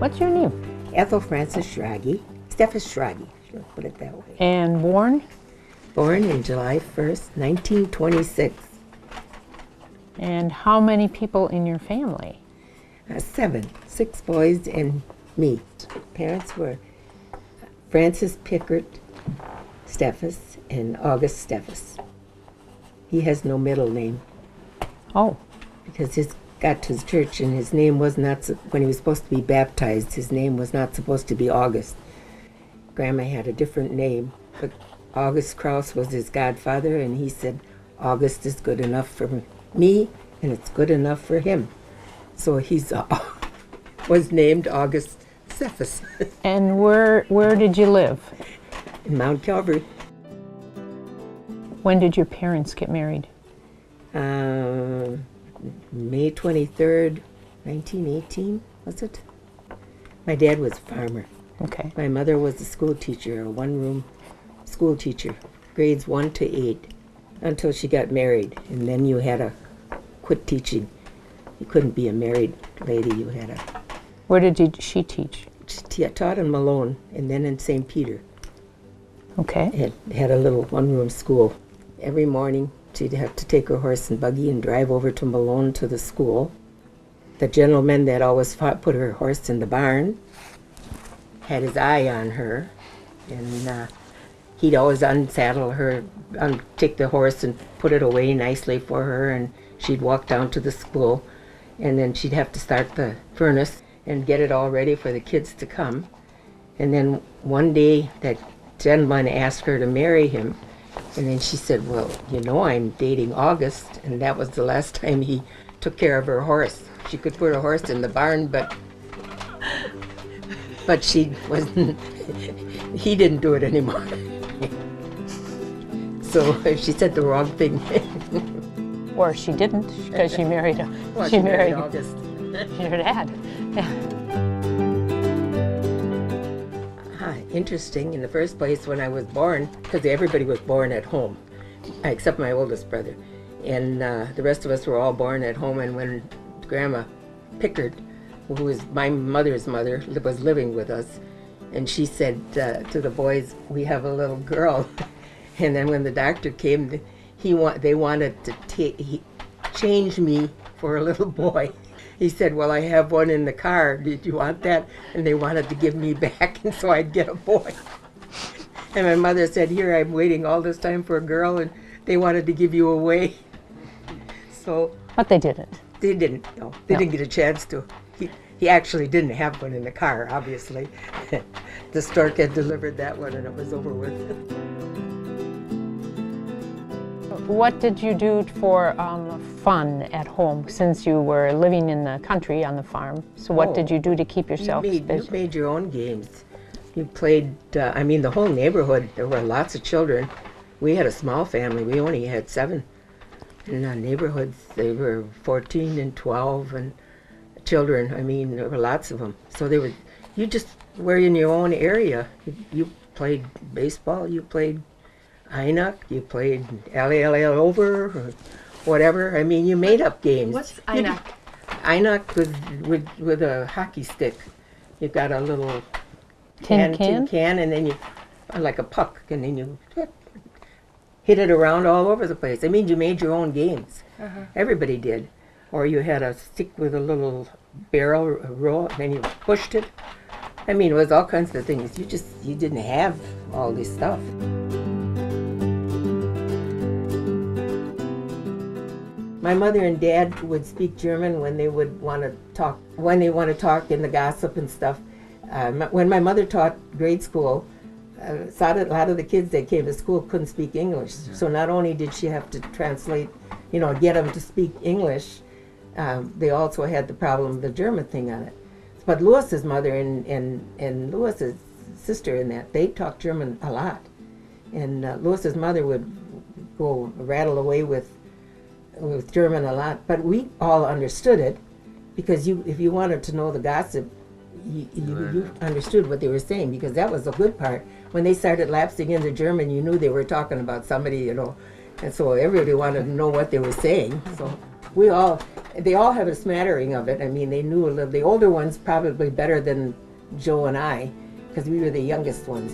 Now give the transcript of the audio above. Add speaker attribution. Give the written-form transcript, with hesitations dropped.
Speaker 1: What's your name?
Speaker 2: Ethel Schrage. Schrage, sure, put it that way.
Speaker 1: And born?
Speaker 2: Born in July 1st, 1926.
Speaker 1: And how many people in your family?
Speaker 2: 7, 6 boys and me. Parents were Francis Pickert Steffes and August Steffes. He has no middle name.
Speaker 1: Oh.
Speaker 2: Because he got to his church and his name was not, when he was supposed to be baptized, his name was not supposed to be August. Grandma had a different name, but August Krause was his godfather, and he said, August is good enough for me, and it's good enough for him. So he's was named August Steffes.
Speaker 1: And where did you live?
Speaker 2: In Mount Calvary.
Speaker 1: When did your parents get married?
Speaker 2: May 23rd, 1918, was it? My dad was a farmer.
Speaker 1: Okay.
Speaker 2: My mother was a school teacher, a one-room school teacher, grades 1 to 8, until she got married. And then you had to quit teaching. You couldn't be a married lady. You had to...
Speaker 1: Where did she teach?
Speaker 2: She taught in Malone and then in St. Peter.
Speaker 1: Okay.
Speaker 2: Had a little one-room school. Every morning, she'd have to take her horse and buggy and drive over to Malone to the school. The gentleman that always put her horse in the barn had his eye on her, and he'd always unsaddle her, take the horse and put it away nicely for her, and she'd walk down to the school, and then she'd have to start the furnace and get it all ready for the kids to come. And then one day that gentleman asked her to marry him, and then she said, well, you know, I'm dating August, and that was the last time he took care of her horse. She could put her horse in the barn, but she wasn't, he didn't do it anymore. So she said the wrong thing.
Speaker 1: Or she didn't, because she married
Speaker 2: she married August.
Speaker 1: Your dad. Yeah.
Speaker 2: Interesting, in the first place, when I was born, because everybody was born at home, except my oldest brother. And the rest of us were all born at home, and when Grandma Pickard, who was my mother's mother, was living with us, and she said to the boys, we have a little girl. And then when the doctor came, they wanted to change me for a little boy. He said, well, I have one in the car. Did you want that? And they wanted to give me back, and so I'd get a boy. And my mother said, here, I'm waiting all this time for a girl, and they wanted to give you away. So.
Speaker 1: But they didn't.
Speaker 2: They didn't, no. They didn't get a chance to. He actually didn't have one in the car, obviously. The stork had delivered that one, and it was over with.
Speaker 1: What did you do for fun at home, since you were living in the country on the farm? So what did you do to keep yourself busy?
Speaker 2: You made your own games. You played, the whole neighborhood, there were lots of children. We had a small family. We only had 7. In the neighborhoods, they were 14 and 12 and children. There were lots of them. So you just were in your own area. You played baseball, you played Einuck, you played LAL over, or whatever. You made up games.
Speaker 3: What's Einuck?
Speaker 2: Einuck was with a hockey stick. You got a little
Speaker 1: tin
Speaker 2: can, and then you, like a puck, and then you hit it around all over the place. You made your own games. Everybody did. Or you had a stick with a little barrel roll, and then you pushed it. It was all kinds of things. You didn't have all this stuff. My mother and Dad would speak German when they would want to talk. When they want to talk in the gossip and stuff. When my mother taught grade school, a lot of the kids that came to school couldn't speak English. So not only did she have to translate, get them to speak English, they also had the problem of the German thing on it. But Lewis's mother and Lewis's sister in that, they talked German a lot. And Lewis's mother would go rattle away with German a lot, but we all understood it, because if you wanted to know the gossip, you understood what they were saying, because that was the good part. When they started lapsing into German, you knew they were talking about somebody, and so everybody wanted to know what they were saying. So we all, They all have a smattering of it. I mean, they knew a little. The older ones probably better than Joe and I, because we were the youngest ones.